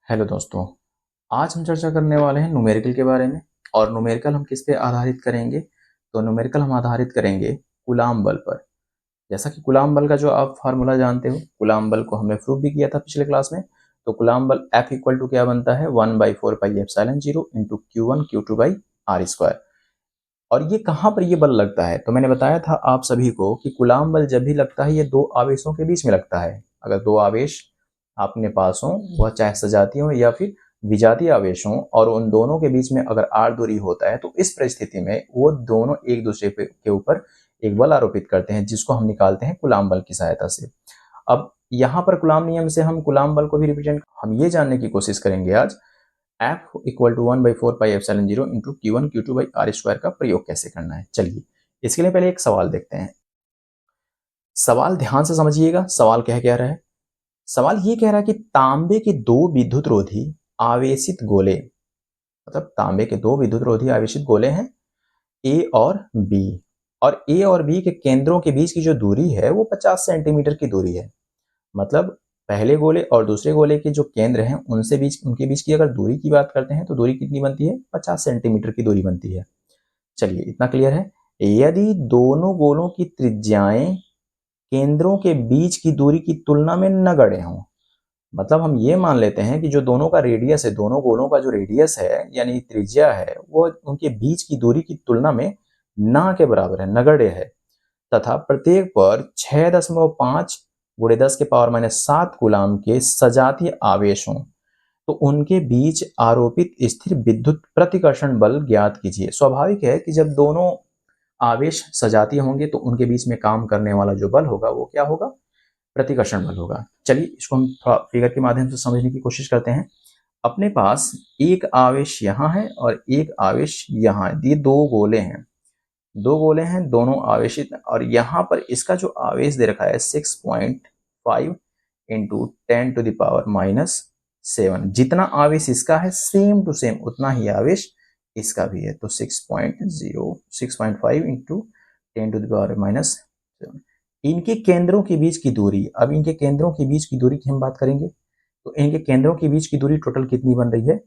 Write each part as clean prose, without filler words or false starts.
Hello दोस्तों, आज हम चर्चा करने वाले हैं न्यूमेरिकल के बारे में। और न्यूमेरिकल हम किस पे आधारित करेंगे? तो न्यूमेरिकल हम आधारित करेंगे कूलाम बल पर। जैसा कि कूलाम बल का जो आप फार्मूला जानते हो, कूलाम बल को हमने प्रूव भी किया था पिछले क्लास में। तो कूलाम बल F इक्वल टू क्या बनता है, 1/4πε0 into Q1 Q2 by are square. और ये कहाँ पर ये बल लगता है? तो मैंने बताया था आप सभी को कि कूलाम बल जब भी लगता है ये दो आवेशों के बीच में लगता है। अगर दो आवेश अपने पास हो, वह चाहे सजातीय हो या फिर विजातीय आवेश हो, और उन दोनों के बीच में अगर r दूरी होता है, तो इस परिस्थिति में वो दोनों एक दूसरे के ऊपर एक बल आरोपित करते हैं, जिसको हम निकालते हैं कूलाम बल की सहायता से। अब यहाँ पर कूलाम नियम से हम कूलाम बल को भी रिप्रेजेंट हम ये जानने की कोशिश करेंगे आज, F equal to 1/4πε0 into Q1 Q2 by are square का प्रयोग कैसे करना है। चलिए इसके लिए पहले एक सवाल देखते हैं। सवाल ध्यान से समझिएगा, सवाल कह रहा है। सवाल ये कह रहा है कि तांबे के दो विद्युत रोधी आवेशित गोले, मतलब तांबे के दो विद्युत रोधी आवेशित गोले हैं ए और बी, और ए और बी के केंद्रों के बीच की जो दूरी है वो 50 सेंटीमीटर की दूरी है। मतलब पहले गोले और दूसरे गोले के जो केंद्र हैं उनके बीच की अगर दूरी की बात करते हैं तो दूरी कितनी बनती है, 50 सेंटीमीटर की दूरी बनती है। चलिए इतना क्लियर है। यदि दोनों गोलों की त्रिज्याएं केंद्रों के बीच की दूरी की तुलना में नगण्य हों, मतलब हम ये मान लेते हैं कि जो दोनों का रेडियस है, दोनों गोलों का जो रेडियस है यानी त्रिज्या है, वो उनके बीच की दूरी की तुलना में ना के बराबर है, नगण्य है, तथा प्रत्येक पर 6.5 गुणे 10⁻⁷ कूलाम के सजातीय आवेश हों, तो उनके बीच आरोपित स्थिर विद्युत प्रतिकर्षण बल ज्ञात कीजिए। स्वाभाविक है कि जब दोनों आवेश सजातीय होंगे तो उनके बीच में काम करने वाला जो बल होगा वो क्या होगा, प्रतिकर्षण बल होगा। चलिए इसको हम थोड़ा फिगर के माध्यम से समझने की कोशिश करते हैं। अपने पास एक आवेश यहाँ है और एक आवेश यहाँ है, ये दो गोले हैं, दो गोले हैं, दोनों आवेशित, और यहाँ पर इसका जो आवेश दे रखा है 6.5 इंटू 10⁻⁻7। जितना आवेश इसका है सेम टू सेम उतना ही आवेश इसका भी है, तो 6.5 इंटू 10⁻⁻7। इनके केंद्रों के बीच की दूरी, अब इनके केंद्रों के बीच की दूरी की हम बात करेंगे, तो इनके केंद्रों के बीच की दूरी टोटल कितनी बन रही है,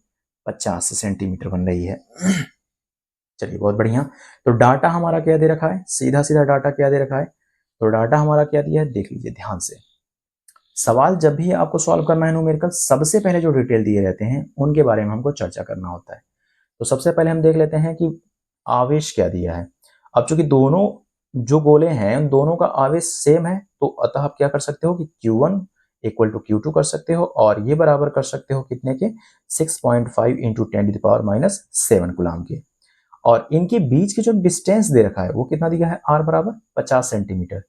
50 सेंटीमीटर बन रही है। चलिए बहुत बढ़िया। तो डाटा हमारा क्या दे रखा है, सीधा सीधा डाटा क्या दे रखा है, तो डाटा हमारा क्या दिया है, देख लीजिए ध्यान से। सवाल जब भी आपको सॉल्व करना है न्यूमेरिकल, सबसे पहले जो डिटेल दिए रहते हैं उनके बारे में हमको चर्चा करना होता है। तो सबसे पहले हम देख लेते हैं कि आवेश क्या दिया है। अब चूंकि दोनों जो गोले हैं उन दोनों का आवेश सेम है, तो अतः आप क्या कर सकते हो कि Q1 इक्वल टू Q2 कर सकते हो, और ये बराबर कर सकते हो कितने के, 6.5 इंटू 10⁻⁻7 कूलाम के। और इनके बीच की जो डिस्टेंस दे रखा है वो कितना दिया है, r बराबर 50 सेंटीमीटर।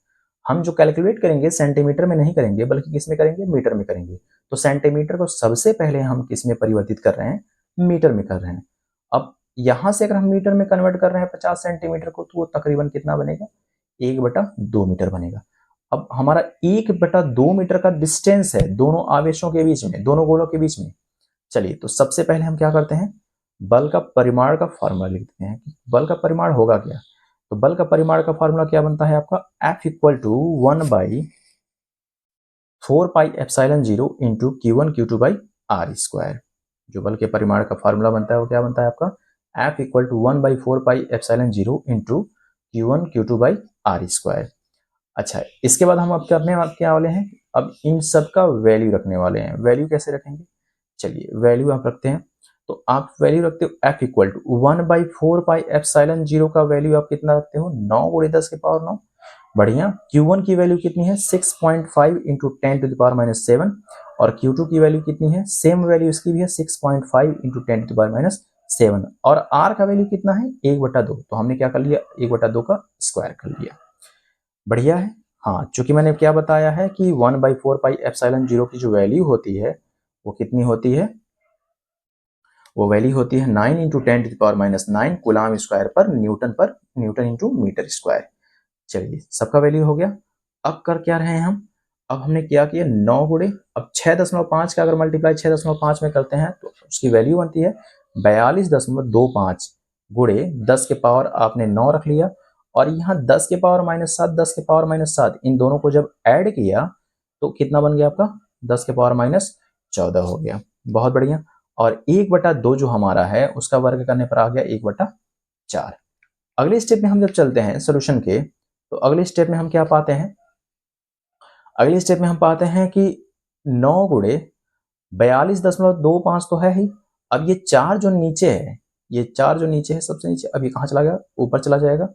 हम जो कैलकुलेट करेंगे सेंटीमीटर में नहीं करेंगे बल्कि किस में करेंगे, मीटर में करेंगे। तो सेंटीमीटर को सबसे पहले हम किस में परिवर्तित कर रहे हैं, मीटर में कर रहे हैं। अब यहां से अगर हम मीटर में कन्वर्ट कर रहे हैं 50 सेंटीमीटर को, तो वो तकरीबन कितना बनेगा, 1/2 मीटर बनेगा। अब हमारा 1/2 मीटर का डिस्टेंस है दोनों आवेशों के बीच में, दोनों गोलों के बीच में। चलिए तो सबसे पहले हम क्या करते हैं, बल का परिमाण का फॉर्मूला लिखते हैं कि बल का परिमाण होगा क्या। तो बल का परिमाण का फॉर्मूला क्या बनता है आपका, F equal to 1/4πε0 into Q1 Q2 by are square. जो बल के परिमाण का फॉर्मूला बनता है वो क्या बनता है आपका, F equal to 1/4πε0 into Q1 Q2 by are square. अच्छा, इसके बाद हम अब करने क्या वाले हैं, अब इन सब का वैल्यू रखने वाले हैं। वैल्यू कैसे रखेंगे, चलिए वैल्यू आप रखते हैं। तो आप वैल्यू रखते हो F इक्वल टू 1/4πε0 का वैल्यू आप कितना रखते हो, 9 गुणे 10⁻9। बढ़िया। Q1 की वैल्यू कितनी है, 6.5 इंटू 10⁻⁷, और Q2 की वैल्यू कितनी है, सेम वैल्यू इसकी भी है 6.5 इंटू 10⁻⁷, और R का वैल्यू कितना है, 1/2। तो हमने क्या कर लिया, 1/2 का स्क्वायर कर लिया। बढ़िया है। हाँ, चूंकि मैंने क्या बताया है कि 1/4πε0 की जो वैल्यू होती है वो कितनी होती है, वो वैल्यू होती है 9 इंटू 10⁻⁹ कूलाम स्क्वायर पर न्यूटन इंटू मीटर स्क्वायर। चलिए सबका वैल्यू हो गया। अब कर क्या रहे हैं हम, अब हमने क्या किया, 9 गुणे, अब 6.5 का अगर मल्टीप्लाई 6.5 में करते हैं तो उसकी वैल्यू बनती है 42.25 गुणे 10 के पावर आपने 9 रख लिया, और यहाँ 10 के पावर -7 10 के पावर -7 इन दोनों को जब ऐड किया तो कितना बन गया आपका, 10 के पावर -14 हो गया। बहुत बढ़िया। और 1/2 जो हमारा है उसका वर्ग करने पर आ गया 1/4। अगले स्टेप में हम जब चलते हैं सोल्यूशन के, तो अगले स्टेप में हम क्या पाते हैं, अगले स्टेप में हम पाते हैं कि 9 गुणे 42.25 तो है ही। अब ये 4 जो नीचे है, ये 4 जो नीचे है सबसे नीचे, अब ये कहाँ चला गया, ऊपर चला जाएगा।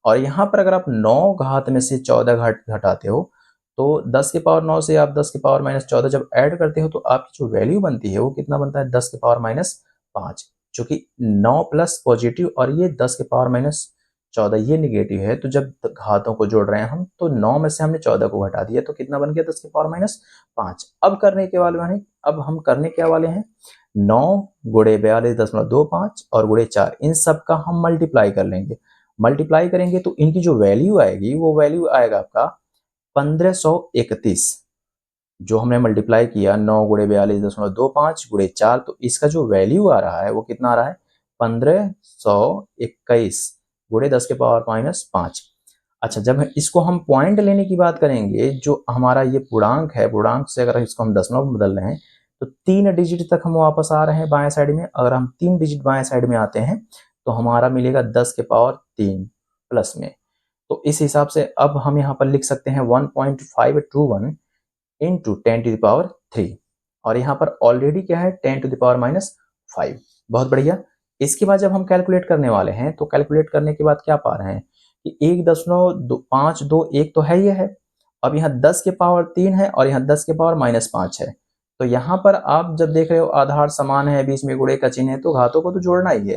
और यहाँ पर अगर आप 9 घात में से 14 घटाते हो तो 10 के पावर 9 से आप 10 के पावर -14 जब ऐड करते हो तो आपकी जो वैल्यू बनती है वो कितना बनता है, 10 के पावर -5, जो कि 9 प्लस पॉजिटिव और ये 10 के पावर -14 ये निगेटिव है। तो जब घातों को जोड़ रहे हैं हम तो 9 में से हमने 14 को घटा दिया तो कितना बन गया, 10 के पावर -5। अब करने के वाले हैं, अब हम करने क्या वाले हैं, 9 गुणे 42.25 और गुणे 4 इन सब का हम मल्टीप्लाई कर लेंगे। मल्टीप्लाई करेंगे तो इनकी जो वैल्यू आएगी वो वैल्यू आएगा आपका 1531। जो हमने मल्टीप्लाई किया 9 गुणे 42.25 गुणे 4, तो इसका जो वैल्यू आ रहा है वो कितना आ रहा है, 1521 गुणे 10 के पावर -5। अच्छा, जब इसको हम पॉइंट लेने की बात करेंगे, जो हमारा ये पूर्णांक है, पूर्णांक से अगर इसको हम दशमलव में बदल रहे हैं तो 3 डिजिट तक हम वापस आ रहे हैं बाएं साइड में। अगर हम 3 डिजिट बाएं साइड में आते हैं तो हमारा मिलेगा 10 के पावर 3 प्लस में। तो इस हिसाब से अब हम यहाँ पर लिख सकते हैं 1.521 इंटू 10⁻³ और यहाँ पर ऑलरेडी क्या है 10⁻⁻5। बहुत बढ़िया। इसके बाद जब हम कैलकुलेट करने वाले हैं तो कैलकुलेट करने के बाद क्या पा रहे हैं कि 1.521 तो है ही है। अब यहाँ 10 के पावर 3 है और यहाँ 10 के पावर -5 है। तो यहाँ पर आप जब देख रहे हो आधार समान है, बीच में गुणे का चिन्ह है, तो घातों को तो जोड़ना ही है।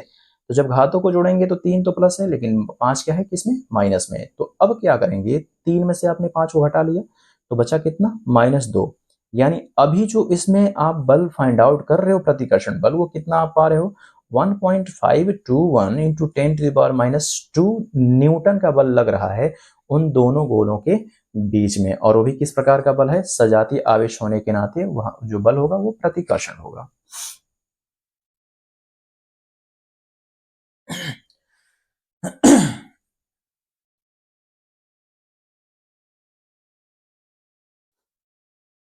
तो जब घातों को जोड़ेंगे तो 3 तो प्लस है लेकिन 5 क्या है, किसमें, माइनस में। तो अब क्या करेंगे, 3 में से आपने 5 को घटा लिया तो बचा कितना, -2। यानी अभी जो इसमें आप बल फाइंड आउट कर रहे हो, प्रतिकर्षण बल, वो कितना आप पा रहे हो, 1.521 इंटू 10⁻²। न्यूटन का बल लग रहा है उन दोनों गोलों के बीच में। और वो भी किस प्रकार का बल है, सजातीय आवेश होने के नाते वहां जो बल होगा वो प्रतिकर्षण होगा।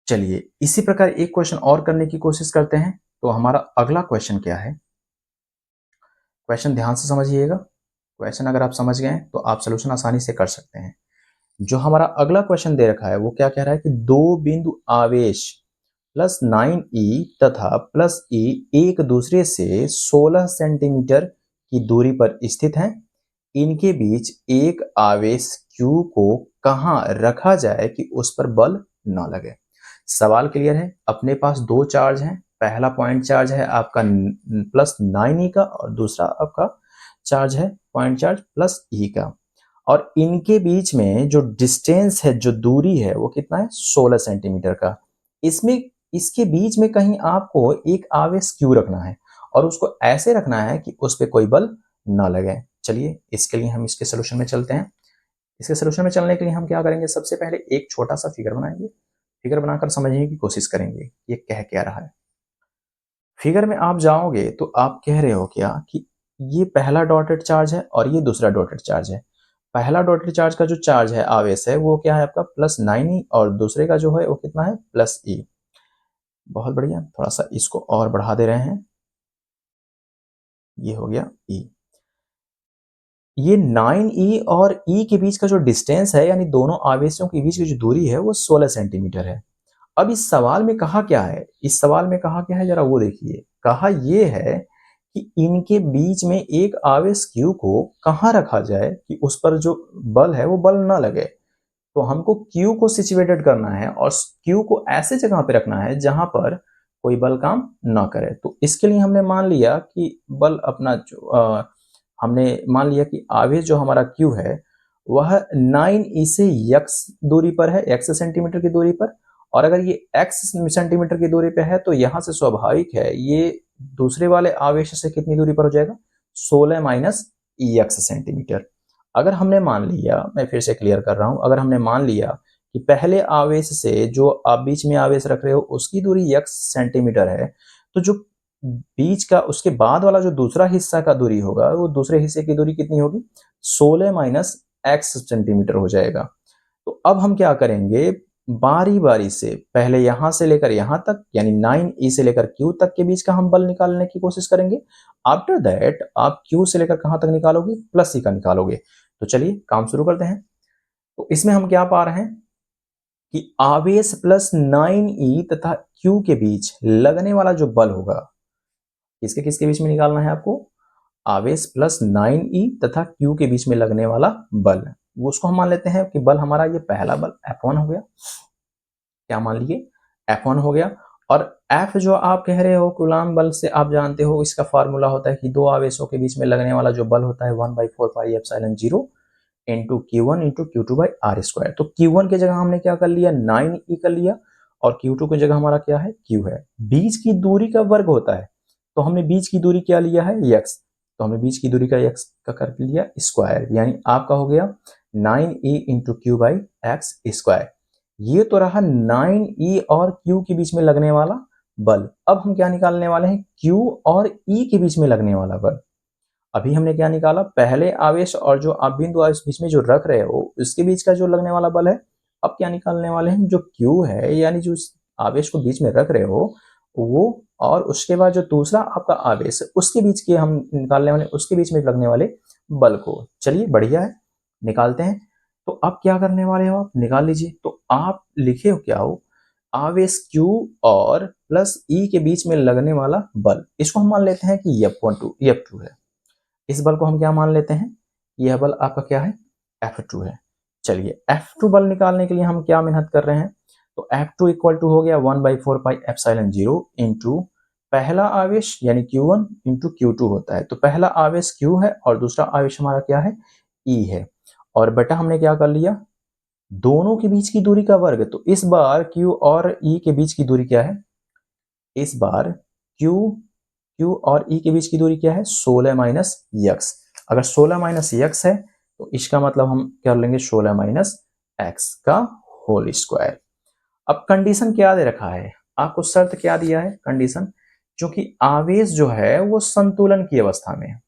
चलिए इसी प्रकार एक क्वेश्चन और करने की कोशिश करते हैं। तो हमारा अगला क्वेश्चन क्या है, क्वेश्चन ध्यान से समझिएगा। क्वेश्चन अगर आप समझ गए तो आप सोल्यूशन आसानी से कर सकते हैं। जो हमारा अगला क्वेश्चन दे रखा है वो क्या कह रहा है कि दो बिंदु आवेश +9e तथा +e एक दूसरे से 16 सेंटीमीटर की दूरी पर स्थित हैं। इनके बीच एक आवेश q को कहाँ रखा जाए कि उस पर बल न लगे। सवाल क्लियर है। अपने पास दो चार्ज हैं। पहला पॉइंट चार्ज है आपका +9e का और दूसरा आपका चार्ज है पॉइंट चार्ज +e का। और इनके बीच में जो डिस्टेंस है, जो दूरी है, वो कितना है, 16 सेंटीमीटर का। इसमें इसके बीच में कहीं आपको एक आवेश q रखना है और उसको ऐसे रखना है कि उस पर कोई बल ना लगे। चलिए इसके लिए हम इसके सोल्यूशन में चलते हैं। इसके सोल्यूशन में चलने के लिए हम क्या करेंगे, सबसे पहले एक छोटा सा फिगर बनाएंगे। फिगर बनाकर समझने की कोशिश करेंगे ये कह क्या रहा है। फिगर में आप जाओगे तो आप कह रहे हो क्या कि ये पहला डॉटेड चार्ज है और ये दूसरा डॉटेड चार्ज है। पहला डॉटेड चार्ज का जो चार्ज है, आवेश है, वो क्या है आपका +9e और दूसरे का जो है वो कितना है, +e। बहुत बढ़िया। थोड़ा सा इसको और बढ़ा दे रहे हैं, ये हो गया e। ये 9e और e के बीच का जो डिस्टेंस है, यानी दोनों आवेशों के बीच की जो दूरी है वो 16 सेंटीमीटर है। अब इस सवाल में कहा क्या है, इस सवाल में कहा क्या है जरा वो देखिए। कहा ये है कि इनके बीच में एक आवेश q को कहाँ रखा जाए कि उस पर जो बल है वो बल ना लगे। तो हमको q को सिचुएटेड करना है और q को ऐसे जगह पे रखना है जहां पर कोई बल काम ना करे। तो इसके लिए हमने मान लिया कि बल अपना जो हमने मान लिया कि आवेश जो हमारा q है वह 9e से x दूरी पर है, x सेंटीमीटर की दूरी पर। और अगर ये x सेंटीमीटर की दूरी पे है तो यहाँ से स्वाभाविक है ये दूसरे वाले आवेश से कितनी दूरी पर हो जाएगा, 16 माइनस x सेंटीमीटर। अगर हमने मान लिया, मैं फिर से क्लियर कर रहा हूं, अगर हमने मान लिया कि पहले आवेश से जो आप बीच में आवेश रख रहे हो उसकी दूरी x सेंटीमीटर है, तो जो बीच का उसके बाद वाला जो दूसरा हिस्सा का दूरी होगा वो दूसरे हिस्से की दूरी कितनी होगी, 16 माइनस x सेंटीमीटर हो जाएगा। तो अब हम क्या करेंगे, बारी बारी से पहले यहां से लेकर यहां तक यानी 9e से लेकर q तक के बीच का हम बल निकालने की कोशिश करेंगे। आफ्टर दैट आप q से लेकर कहां तक निकालोगे, प्लस c का निकालोगे। तो चलिए काम शुरू करते हैं। तो इसमें हम क्या पा रहे हैं कि आवेश प्लस 9e तथा q के बीच लगने वाला जो बल होगा, किसके किसके बीच में निकालना है आपको, आवेश प्लस 9e तथा q के बीच में लगने वाला बल, वो उसको हम मान लेते हैं कि बल हमारा ये पहला बल F1 हो गया। क्या मान लिए, F1 हो गया। और F जो आप कह रहे हो कूलाम बल से आप जानते हो, इसका फार्मूला होता है कि दो आवेशों के बीच में लगने वाला जो बल होता है 1/4 pi epsilon 0 into Q1 into Q2 by are square. तो Q1 की जगह हमने क्या कर लिया, 9e कर लिया, और Q2 की जगह हमारा क्या है, Q है। बीच की दूरी का वर्ग होता है, तो हमने बीच की दूरी क्या लिया है, x। तो हमने बीच की दूरी का x का कर लिया स्क्वायर, यानी आपका हो गया 9e into q by x square. ये तो रहा 9e और q के बीच में लगने वाला बल। अब हम क्या निकालने वाले हैं, q और e के बीच में लगने वाला बल। अभी हमने क्या निकाला, पहले आवेश और जो आप बिंदु आवेश बीच में जो रख रहे हो उसके बीच का जो लगने वाला बल है। अब क्या निकालने वाले हैं, जो q है यानी जो आवेश को बीच में रख रहे हो वो, और उसके बाद जो दूसरा आपका आवेश उसके बीच के हम निकालने वाले, उसके बीच में लगने वाले बल को। चलिए बढ़िया है, निकालते हैं। तो अब क्या करने वाले हो, आप निकाल लीजिए। तो आप लिखे हो क्या हो, आवेश q और प्लस e के बीच में लगने वाला बल, इसको हम मान लेते हैं कि F2 है। इस बल को हम क्या मान लेते हैं, यह बल आपका क्या है, F2 है। चलिए F2 बल निकालने के लिए हम क्या मेहनत कर रहे हैं, तो F2 इक्वल टू हो गया 1/4 पाई एप्सिलॉन 0 इंटू पहला आवेश यानी Q1 इंटू Q2 होता है। तो पहला आवेश Q है और दूसरा आवेश हमारा क्या है, E है। और बेटा हमने क्या कर लिया, दोनों के बीच की दूरी का वर्ग। तो इस बार Q और E के बीच की दूरी क्या है, इस बार Q और E के बीच की दूरी क्या है, 16 माइनस x। अगर 16 माइनस x है तो इसका मतलब हम क्या लेंगे, 16 माइनस x का होल स्क्वायर। अब कंडीशन क्या दे रखा है आपको, शर्त क्या दिया है, कंडीशन, क्योंकि आवेश जो है वो संतुलन की अवस्था में है।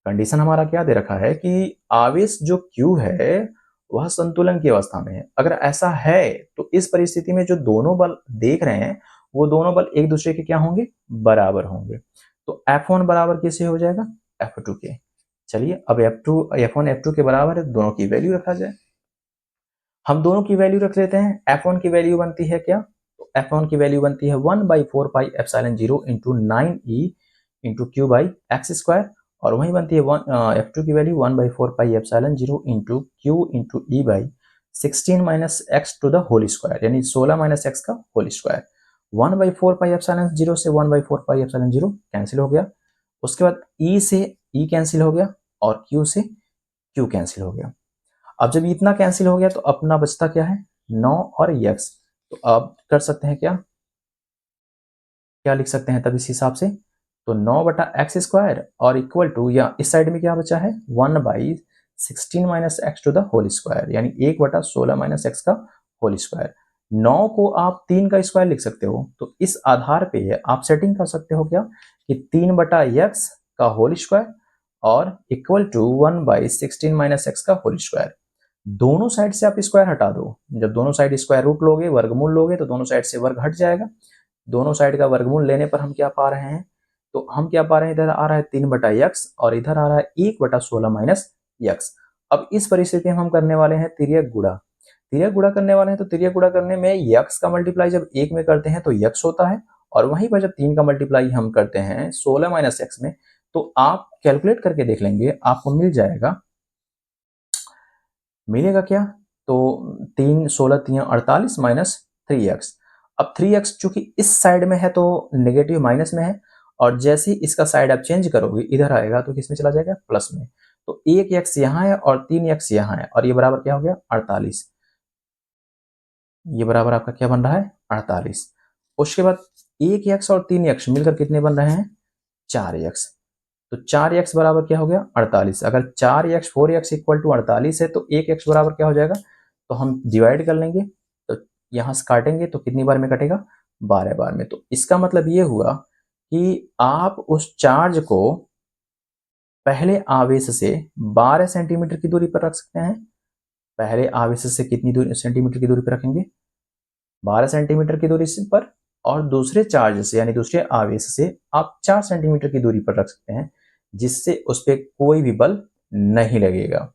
कंडीशन हमारा क्या दे रखा है कि आवेश जो Q है वह संतुलन की अवस्था में है। अगर ऐसा है तो इस परिस्थिति में जो दोनों बल देख रहे हैं वो दोनों बल एक दूसरे के क्या होंगे, बराबर होंगे। तो F1 बराबर किससे हो जाएगा, F2 के। चलिए अब F1 F2 के बराबर है, दोनों की वैल्यू रखा जाए। हम दोनों की वैल्यू रख लेते हैं। F1 की वैल्यू बनती है क्या, तो F1 की वैल्यू बनती है 1/4 pi epsilon 0 into 9e into q by x square, और वही बनती है F2 की value 1/4 pi epsilon 0 into q into e by 16 minus x to the whole square, यानी 16 माइनस एक्स का होल स्क्वायर। 1/4 पाई एप्सिलॉन 0 से 1/4 पाई एप्सिलॉन 0 कैंसिल हो गया। उसके बाद ई से ई कैंसिल हो गया और क्यू से क्यू कैंसिल हो गया। अब जब इतना कैंसिल हो गया तो अपना बचता क्या है, 9 और x। तो अब कर सकते हैं क्या, क्या लिख सकते हैं तब इस हिसाब से, तो 9 बटा एक्स स्क्वायर और इक्वल टू, या इस साइड में क्या बचा है, 1/16 minus x to the whole square, यानी 1/16 माइनस एक्स का होल स्क्वायर। 9 को आप 3 का स्क्वायर लिख सकते हो, तो इस आधार पे आप सेटिंग कर सकते हो क्या, कि 3/x का होल स्क्वायर और इक्वल टू 1/16 माइनस एक्स का होल स्क्वायर। दोनों साइड से आप स्क्वायर हटा दो, जब दोनों साइड स्क्वायर रूट लोगे, वर्गमूल लोगे, तो दोनों साइड से वर्ग हट जाएगा। दोनों साइड का वर्गमूल लेने पर हम क्या पा रहे हैं, तो हम क्या पा रहे हैं, इधर आ रहा है 3/x और इधर आ रहा है 1/16 माइनस x। अब इस परिस्थिति में हम करने वाले हैं तिर्यक गुणा। तिर्यक गुणा करने वाले हैं, तो तिर्यक गुणा करने में x का मल्टीप्लाई जब 1 में करते हैं तो x होता है, और वहीं पर जब 3 का मल्टीप्लाई हम करते हैं 16 माइनस x में, तो आप कैलकुलेट करके देख लेंगे, आपको मिल जाएगा, मिलेगा क्या, तो 3 16 3 48 माइनस 3x। अब 3x चूंकि इस साइड में है तो नेगेटिव माइनस में है, और जैसे ही इसका साइड आप चेंज करोगे इधर आएगा तो किस में चला जाएगा, प्लस में। तो 1x यहाँ है और 3x यहाँ है, और ये बराबर क्या हो गया, 48। ये बराबर आपका क्या बन रहा है, 48। उसके बाद 1x और 3x मिलकर कितने बन रहे हैं, 4x। तो 4x बराबर क्या हो गया, 48। अगर 4x 4x इक्वल टू 48 है तो 1x बराबर क्या हो जाएगा, तो हम डिवाइड कर लेंगे, तो यहाँ से काटेंगे तो कितनी बार में कटेगा, 12 बार में। तो इसका मतलब ये हुआ कि आप उस चार्ज को पहले आवेश से 12 सेंटीमीटर की दूरी पर रख सकते हैं, पहले आवेश से कितनी दूरी सेंटीमीटर की दूरी पर रखेंगे, 12 सेंटीमीटर की दूरी पर, और दूसरे चार्ज से यानी दूसरे आवेश से आप 4 सेंटीमीटर की दूरी पर रख सकते हैं, जिससे उस पर कोई भी बल नहीं लगेगा।